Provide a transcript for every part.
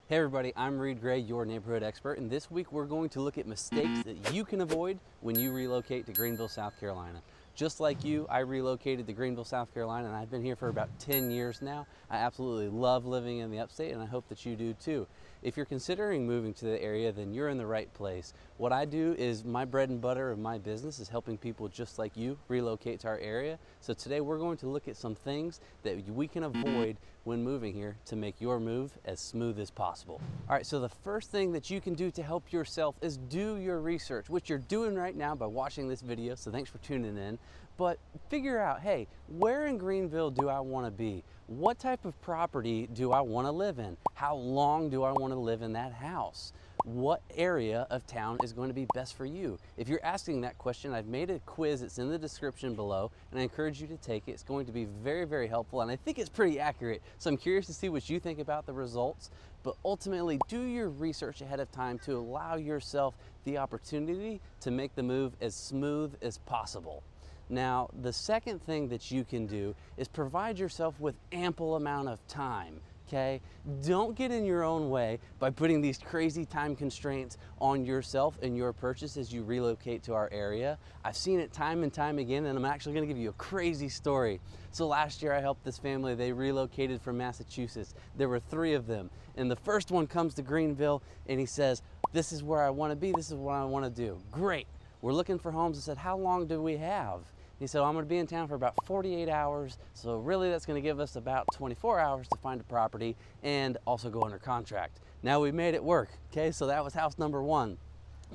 Hey everybody, I'm Reed Gray, your neighborhood expert, and this week we're going to look at mistakes that you can avoid when you relocate to Greenville, South Carolina. Just like you, I relocated to Greenville, South Carolina, and I've been here for about 10 years now. I absolutely love living in the upstate, and I hope that you do too. If you're considering moving to the area, then you're in the right place. What I do is my bread and butter of my business is helping people just like you relocate to our area. So today we're going to look at some things that we can avoid when moving here to make your move as smooth as possible. All right, so the first thing that you can do to help yourself is do your research, which you're doing right now by watching this video, so thanks for tuning in. But figure out, hey, where in Greenville do I want to be? What type of property do I want to live in? How long do I want to live in that house? What area of town is going to be best for you? If you're asking that question, I've made a quiz. It's in the description below, and I encourage you to take it. It's going to be very, very helpful, and I think it's pretty accurate. So I'm curious to see what you think about the results, but ultimately do your research ahead of time to allow yourself the opportunity to make the move as smooth as possible. Now, the second thing that you can do is provide yourself with ample amount of time, okay? Don't get in your own way by putting these crazy time constraints on yourself and your purchase as you relocate to our area. I've seen it time and time again, and I'm actually gonna give you a crazy story. So last year I helped this family. They relocated from Massachusetts. There were 3 of them, and the first one comes to Greenville and he says, this is where I wanna be, this is what I wanna do. Great, we're looking for homes. I said, how long do we have? He said, I'm going to be in town for about 48 hours, so really that's going to give us about 24 hours to find a property and also go under contract. Now we made it work, okay? So that was house number 1.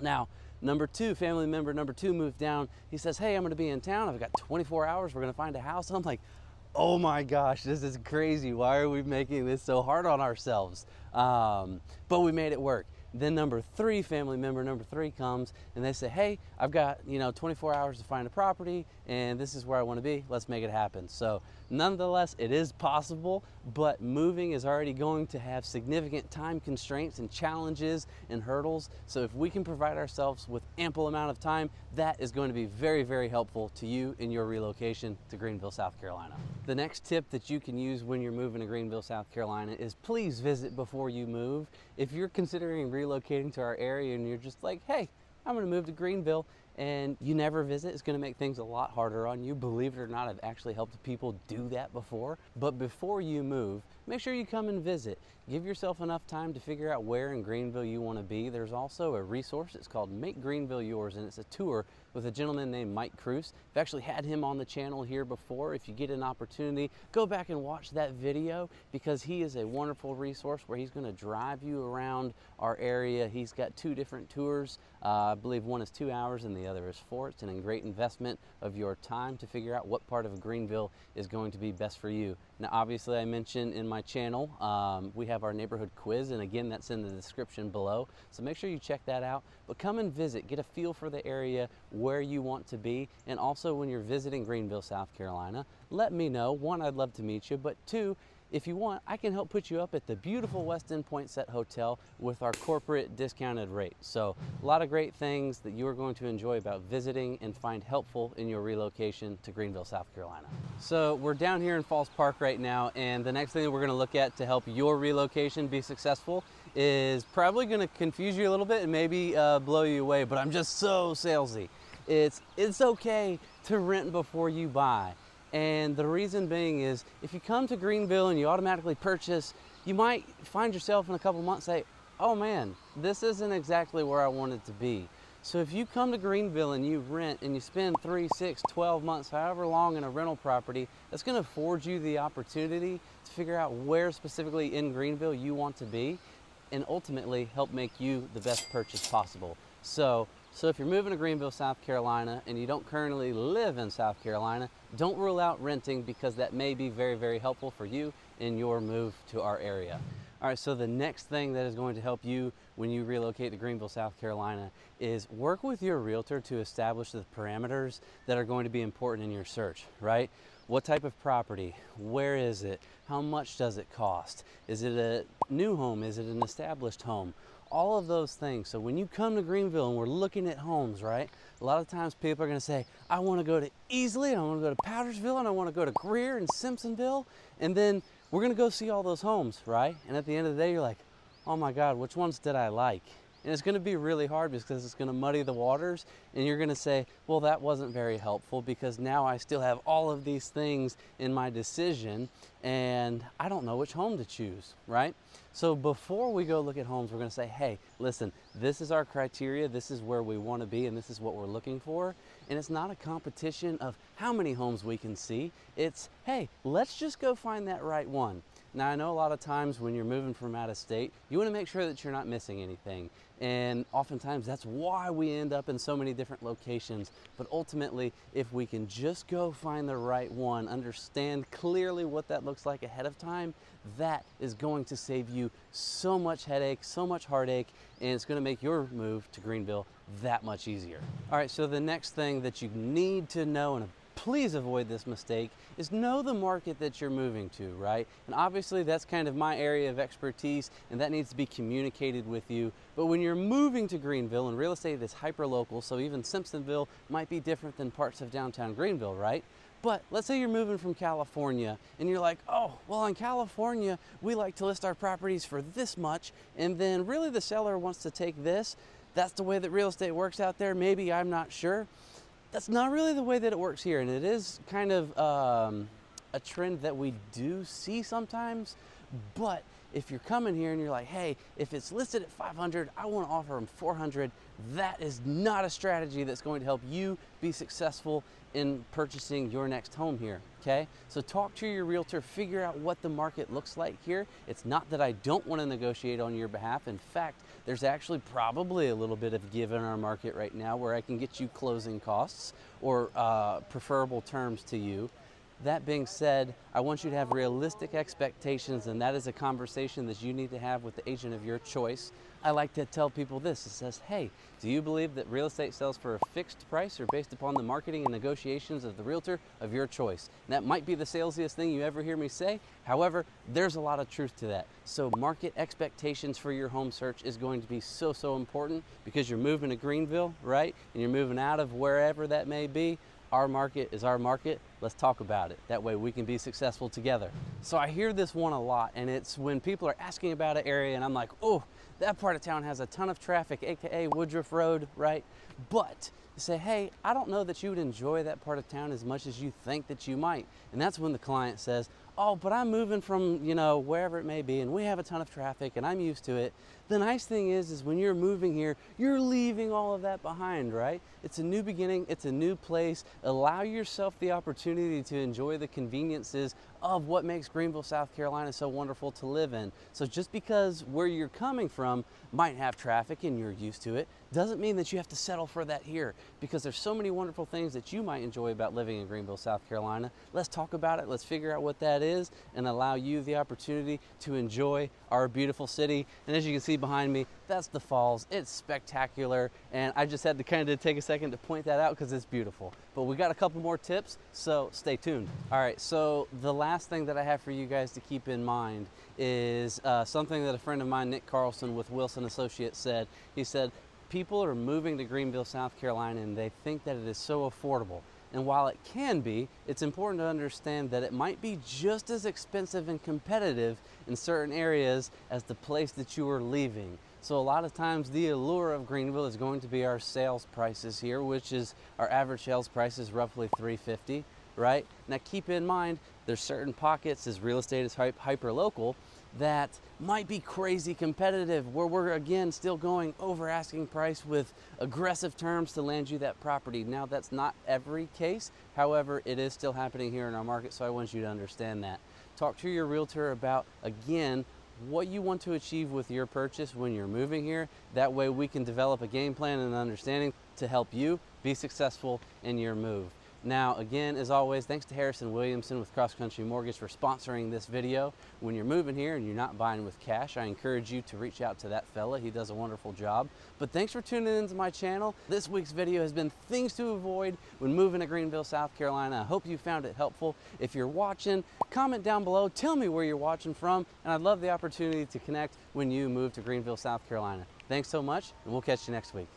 Now, number 2, family member number 2 moved down. He says, hey, I'm going to be in town. I've got 24 hours. We're going to find a house. And I'm like, oh my gosh, this is crazy. Why are we making this so hard on ourselves? But we made it work. Then number 3, family member number 3 comes and they say, hey, I've got 24 hours to find a property and this is where I want to be. Let's make it happen. So nonetheless, it is possible, but moving is already going to have significant time constraints and challenges and hurdles. So if we can provide ourselves with ample amount of time, that is going to be very, very helpful to you in your relocation to Greenville, South Carolina. The next tip that you can use when you're moving to Greenville, South Carolina is please visit before you move. If you're considering relocating to our area and you're just like, hey, I'm going to move to Greenville, and you never visit, it's going to make things a lot harder on you. Believe it or not, I've actually helped people do that before. But before you move, make sure you come and visit. Give yourself enough time to figure out where in Greenville you want to be. There's also a resource. It's called Make Greenville Yours, and it's a tour with a gentleman named Mike Cruz. I've actually had him on the channel here before. If you get an opportunity, go back and watch that video because he is a wonderful resource where he's going to drive you around our area. He's got 2 different tours. I believe one is 2 hours and the other is 4. It's a great investment of your time to figure out what part of Greenville is going to be best for you. Now, obviously, I mentioned in my channel, we have our neighborhood quiz, and again, that's in the description below. So make sure you check that out. But come and visit, get a feel for the area, where you want to be, and also when you're visiting Greenville, South Carolina, let me know. 1, I'd love to meet you, but 2, if you want, I can help put you up at the beautiful West End Poinsett Hotel with our corporate discounted rate. So a lot of great things that you are going to enjoy about visiting and find helpful in your relocation to Greenville, South Carolina. So we're down here in Falls Park right now, and the next thing that we're going to look at to help your relocation be successful is probably going to confuse you a little bit and maybe blow you away, but I'm just so salesy. It's okay to rent before you buy. And the reason being is if you come to Greenville and you automatically purchase, you might find yourself in a couple months say, oh man, this isn't exactly where I wanted to be. So if you come to Greenville and you rent and you spend 3, 6, 12 months, however long in a rental property, that's going to afford you the opportunity to figure out where specifically in Greenville you want to be and ultimately help make you the best purchase possible. So if you're moving to Greenville, South Carolina, and you don't currently live in South Carolina, don't rule out renting because that may be very, very helpful for you in your move to our area. All right, so the next thing that is going to help you when you relocate to Greenville, South Carolina is work with your realtor to establish the parameters that are going to be important in your search, right? What type of property? Where is it? How much does it cost? Is it a new home? Is it an established home? All of those things. So when you come to Greenville and we're looking at homes, right? A lot of times people are going to say, I want to go to Easley, I want to go to Powdersville, and I want to go to Greer and Simpsonville. And then we're going to go see all those homes, right? And at the end of the day, you're like, oh my God, which ones did I like? And it's going to be really hard because it's going to muddy the waters, and you're going to say, well, that wasn't very helpful because now I still have all of these things in my decision and I don't know which home to choose, right? So before we go look at homes, we're going to say, hey, listen, this is our criteria, this is where we want to be, and this is what we're looking for. And it's not a competition of how many homes we can see. It's, hey, let's just go find that right one. Now, I know a lot of times when you're moving from out of state, you want to make sure that you're not missing anything. And oftentimes that's why we end up in so many different locations. But ultimately, if we can just go find the right one, understand clearly what that looks like ahead of time, that is going to save you so much headache, so much heartache, and it's going to make your move to Greenville that much easier. All right, so the next thing that you need to know, and please avoid this mistake, is know the market that you're moving to, right? And obviously that's kind of my area of expertise, and that needs to be communicated with you. But when you're moving to Greenville, and real estate is hyper-local, so even Simpsonville might be different than parts of downtown Greenville, right? But let's say you're moving from California and you're like, oh, well, in California, we like to list our properties for this much, and then really the seller wants to take this. That's the way that real estate works out there. Maybe, I'm not sure. That's not really the way that it works here, and it is kind of a trend that we do see sometimes. But if you're coming here and you're like, hey, if it's listed at 500, I want to offer them 400, that is not a strategy that's going to help you be successful in purchasing your next home here, okay? So talk to your realtor, figure out what the market looks like here. It's not that I don't want to negotiate on your behalf. In fact, there's actually probably a little bit of give in our market right now where I can get you closing costs or preferable terms to you. That being said, I want you to have realistic expectations, and that is a conversation that you need to have with the agent of your choice. I like to tell people this. It says, hey, do you believe that real estate sells for a fixed price or based upon the marketing and negotiations of the realtor of your choice? And that might be the salesiest thing you ever hear me say. However, there's a lot of truth to that. So market expectations for your home search is going to be so, so important because you're moving to Greenville, right? And you're moving out of wherever that may be. Our market is our market. Let's talk about it. That way we can be successful together. So I hear this one a lot, and it's when people are asking about an area and I'm like, oh, that part of town has a ton of traffic, AKA Woodruff Road, right? But you say, hey, I don't know that you would enjoy that part of town as much as you think that you might. And that's when the client says, oh, but I'm moving from, you know, wherever it may be, and we have a ton of traffic and I'm used to it. The nice thing is when you're moving here, you're leaving all of that behind, right? It's a new beginning, it's a new place. Allow yourself the opportunity to enjoy the conveniences of what makes Greenville, South Carolina so wonderful to live in. So just because where you're coming from might have traffic and you're used to it, doesn't mean that you have to settle for that here, because there's so many wonderful things that you might enjoy about living in Greenville, South Carolina. Let's talk about it, let's figure out what that is, and allow you the opportunity to enjoy our beautiful city. And as you can see behind me, that's the falls. It's spectacular, and I just had to kind of take a second to point that out because it's beautiful. But we got a couple more tips, so stay tuned. All right, so the last thing that I have for you guys to keep in mind is something that a friend of mine, Nick Carlson with Wilson Associates, said. He said, people are moving to Greenville, South Carolina, and they think that it is so affordable. And while it can be, it's important to understand that it might be just as expensive and competitive in certain areas as the place that you are leaving. So a lot of times the allure of Greenville is going to be our sales prices here, which is our average sales price is roughly $350, right? Now keep in mind, there's certain pockets, as real estate is hyper-local, that might be crazy competitive, where we're again still going over asking price with aggressive terms to land you that property. Now that's not every case, however, it is still happening here in our market, so I want you to understand that. Talk to your realtor about, again, what you want to achieve with your purchase when you're moving here. That way we can develop a game plan and understanding to help you be successful in your move. Now, again, as always, thanks to Harrison Williamson with Cross Country Mortgage for sponsoring this video. When you're moving here and you're not buying with cash, I encourage you to reach out to that fella. He does a wonderful job. But thanks for tuning into my channel. This week's video has been things to avoid when moving to Greenville, South Carolina. I hope you found it helpful. If you're watching, comment down below. Tell me where you're watching from, and I'd love the opportunity to connect when you move to Greenville, South Carolina. Thanks so much, and we'll catch you next week.